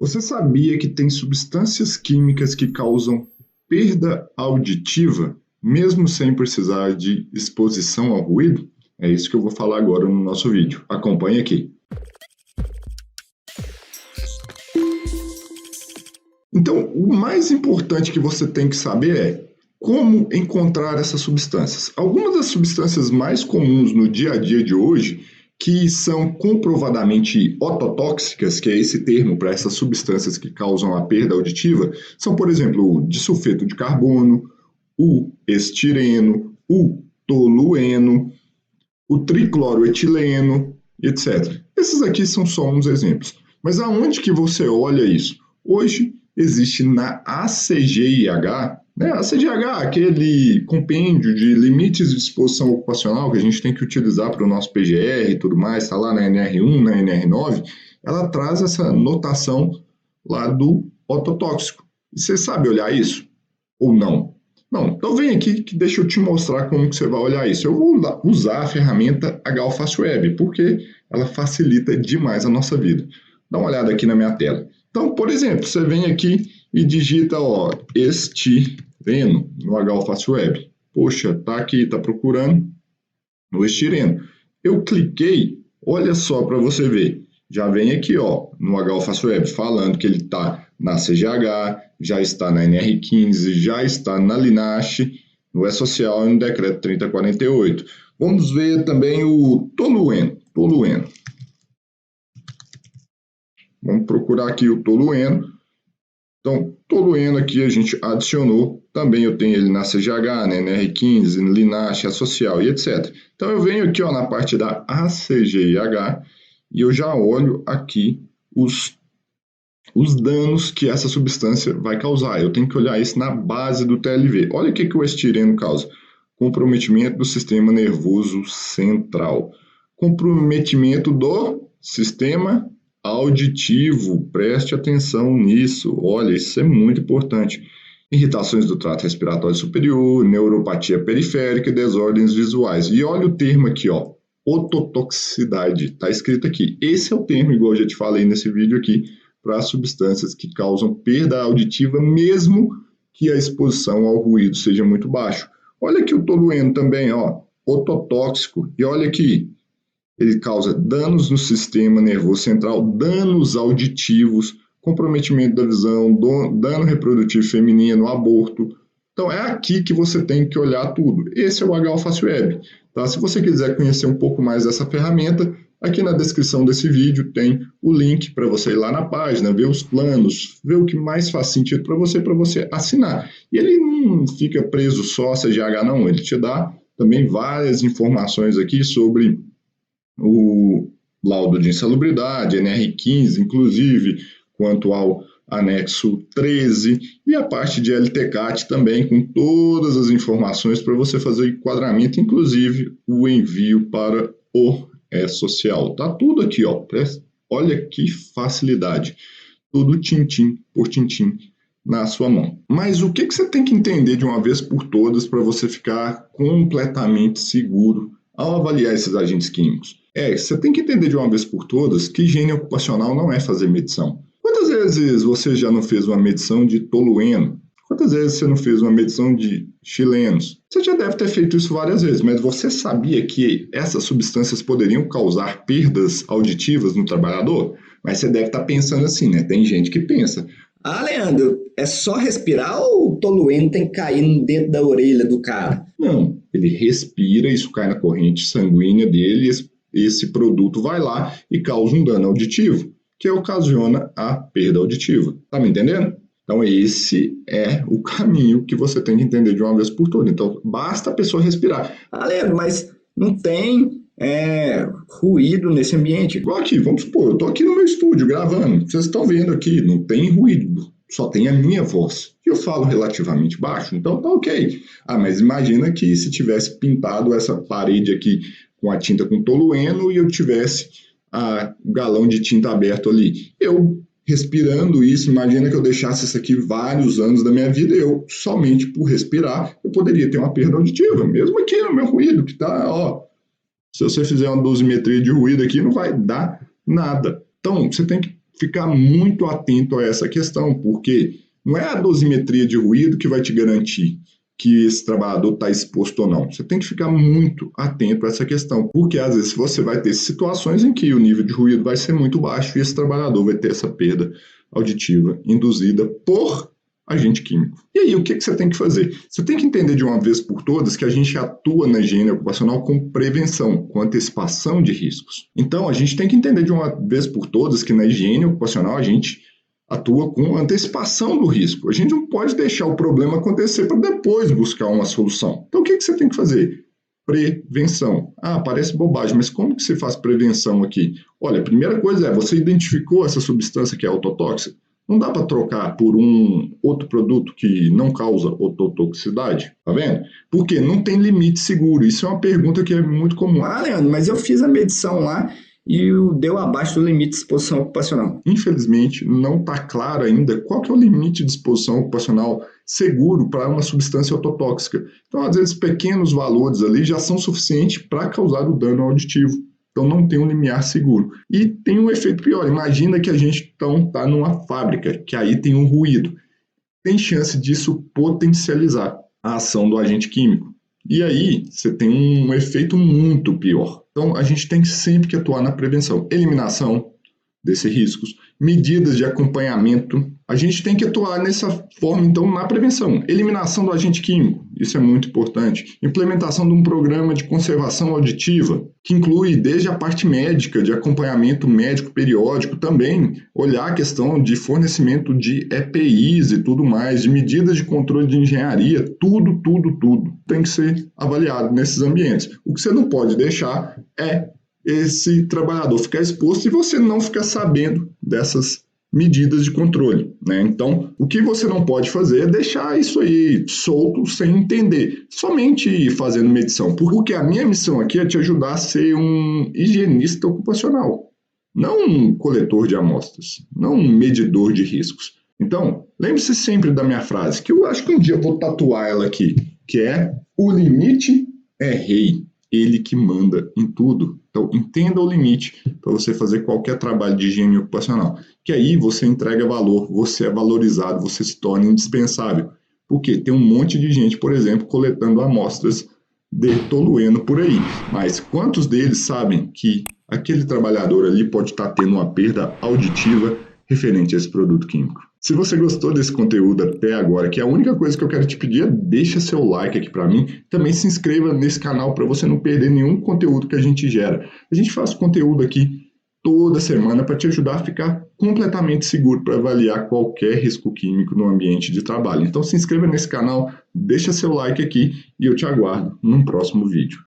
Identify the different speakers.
Speaker 1: Você sabia que tem substâncias químicas que causam perda auditiva, mesmo sem precisar de exposição ao ruído? É isso que eu vou falar agora no nosso vídeo. Acompanhe aqui. Então, o mais importante que você tem que saber é como encontrar essas substâncias. Algumas das substâncias mais comuns no dia a dia de hoje, que são comprovadamente ototóxicas, que é esse termo para essas substâncias que causam a perda auditiva, são, por exemplo, o disulfeto de carbono, o estireno, o tolueno, o tricloroetileno, etc. Esses aqui são só uns exemplos. Mas aonde que você olha isso? Hoje existe na ACGIH, né? A ACGIH, aquele compêndio de limites de exposição ocupacional que a gente tem que utilizar para o nosso PGR e tudo mais, está lá na NR1, na NR9, ela traz essa notação lá do ototóxico. E você sabe olhar isso? Ou não? Não, então vem aqui que deixa eu te mostrar como que você vai olhar isso. Eu vou usar a ferramenta HAlfast Web, porque ela facilita demais a nossa vida. Dá uma olhada aqui na minha tela. Então, por exemplo, você vem aqui e digita estireno no HAlfast Web. Poxa, tá aqui, tá procurando no estireno. Eu cliquei, olha só para você ver. Já vem aqui no HAlfast Web falando que ele está na CGH, já está na NR15, já está na LINASH, no E-Social e no Decreto 3048. Vamos ver também o tolueno. Vamos procurar aqui o tolueno. Então, tolueno aqui a gente adicionou. Também eu tenho ele na CGH, na NR15, no LINASH, E-Social e etc. Então, eu venho aqui na parte da ACGIH e eu já olho aqui os danos que essa substância vai causar. Eu tenho que olhar isso na base do TLV. Olha o que o estireno causa. Comprometimento do sistema nervoso central. Comprometimento do sistema auditivo. Preste atenção nisso. Olha, isso é muito importante. Irritações do trato respiratório superior, neuropatia periférica e desordens visuais. E olha o termo aqui, ototoxicidade. Está escrito aqui. Esse é o termo, igual eu já te falei nesse vídeo aqui, para substâncias que causam perda auditiva, mesmo que a exposição ao ruído seja muito baixo. Olha aqui o tolueno também, ototóxico. E olha aqui, ele causa danos no sistema nervoso central, danos auditivos, comprometimento da visão, dano reprodutivo feminino, aborto. Então, é aqui que você tem que olhar tudo. Esse é o HAlfast Web. Tá? Se você quiser conhecer um pouco mais dessa ferramenta, aqui na descrição desse vídeo tem o link para você ir lá na página, ver os planos, ver o que mais faz sentido para você assinar. E ele não fica preso só a CGH, não. Ele te dá também várias informações aqui sobre o laudo de insalubridade, NR15, inclusive, quanto ao anexo 13 e a parte de LTCAT também, com todas as informações para você fazer enquadramento, inclusive o envio para o E-Social. Tá tudo aqui, olha que facilidade. Tudo tintim por tintim na sua mão. Mas o que você tem que entender de uma vez por todas para você ficar completamente seguro ao avaliar esses agentes químicos? Você tem que entender de uma vez por todas que higiene ocupacional não é fazer medição. Quantas vezes você já não fez uma medição de tolueno? Quantas vezes você não fez uma medição de chilenos? Você já deve ter feito isso várias vezes, mas você sabia que essas substâncias poderiam causar perdas auditivas no trabalhador? Mas você deve estar pensando assim, né? Tem gente que pensa.
Speaker 2: Leandro, é só respirar ou o tolueno tem que cair dentro da orelha do cara?
Speaker 1: Não, ele respira, isso cai na corrente sanguínea dele, esse produto vai lá e causa um dano auditivo, que ocasiona a perda auditiva. Tá me entendendo? Então, esse é o caminho que você tem que entender de uma vez por todas. Então, basta a pessoa respirar.
Speaker 2: Leandro, mas não tem ruído nesse ambiente?
Speaker 1: Igual aqui, vamos supor, eu estou aqui no meu estúdio gravando. Vocês estão vendo aqui, não tem ruído, só tem a minha voz. E eu falo relativamente baixo, então tá ok. Mas imagina que se tivesse pintado essa parede aqui com a tinta com tolueno e eu tivesse o galão de tinta aberto ali. Eu respirando isso, imagina que eu deixasse isso aqui vários anos da minha vida, eu somente por respirar, eu poderia ter uma perda auditiva, mesmo aqui no meu ruído, que tá, se você fizer uma dosimetria de ruído aqui, não vai dar nada. Então, você tem que ficar muito atento a essa questão, porque não é a dosimetria de ruído que vai te garantir que esse trabalhador está exposto ou não. Você tem que ficar muito atento a essa questão, porque às vezes você vai ter situações em que o nível de ruído vai ser muito baixo e esse trabalhador vai ter essa perda auditiva induzida por agente químico. E aí, o que você tem que fazer? Você tem que entender de uma vez por todas que a gente atua na higiene ocupacional com prevenção, com antecipação de riscos. Então, a gente tem que entender de uma vez por todas que na higiene ocupacional a gente atua com antecipação do risco. A gente não pode deixar o problema acontecer para depois buscar uma solução. Então, o que você tem que fazer? Prevenção. Parece bobagem, mas como que você faz prevenção aqui? Olha, a primeira coisa é, você identificou essa substância que é ototóxica? Não dá para trocar por um outro produto que não causa ototoxicidade, tá vendo? Porque não tem limite seguro. Isso é uma pergunta que é muito comum.
Speaker 2: Leandro, mas eu fiz a medição lá e deu abaixo do limite de exposição ocupacional.
Speaker 1: Infelizmente, não está claro ainda qual que é o limite de exposição ocupacional seguro para uma substância ototóxica. Então, às vezes, pequenos valores ali já são suficientes para causar o dano auditivo. Então, não tem um limiar seguro. E tem um efeito pior. Imagina que a gente está numa fábrica, que aí tem um ruído. Tem chance disso potencializar a ação do agente químico. E aí, você tem um efeito muito pior. Então, a gente tem sempre que atuar na prevenção. Eliminação desses riscos, medidas de acompanhamento. A gente tem que atuar nessa forma, então, na prevenção. Eliminação do agente químico, isso é muito importante. Implementação de um programa de conservação auditiva, que inclui desde a parte médica, de acompanhamento médico periódico, também olhar a questão de fornecimento de EPIs e tudo mais, de medidas de controle de engenharia, tudo tem que ser avaliado nesses ambientes. O que você não pode deixar é esse trabalhador ficar exposto e você não ficar sabendo dessas medidas de controle, né? Então, o que você não pode fazer é deixar isso aí solto sem entender, somente fazendo medição, porque a minha missão aqui é te ajudar a ser um higienista ocupacional, não um coletor de amostras, não um medidor de riscos. Então, lembre-se sempre da minha frase, que eu acho que um dia eu vou tatuar ela aqui, que é: o limite é rei, ele que manda em tudo. Então, entenda o limite para você fazer qualquer trabalho de higiene ocupacional, que aí você entrega valor, você é valorizado, você se torna indispensável. Porque tem um monte de gente, por exemplo, coletando amostras de tolueno por aí, mas quantos deles sabem que aquele trabalhador ali pode estar tendo uma perda auditiva referente a esse produto químico? Se você gostou desse conteúdo até agora, que a única coisa que eu quero te pedir é deixa seu like aqui para mim. Também se inscreva nesse canal para você não perder nenhum conteúdo que a gente gera. A gente faz conteúdo aqui toda semana para te ajudar a ficar completamente seguro para avaliar qualquer risco químico no ambiente de trabalho. Então se inscreva nesse canal, deixa seu like aqui e eu te aguardo num próximo vídeo.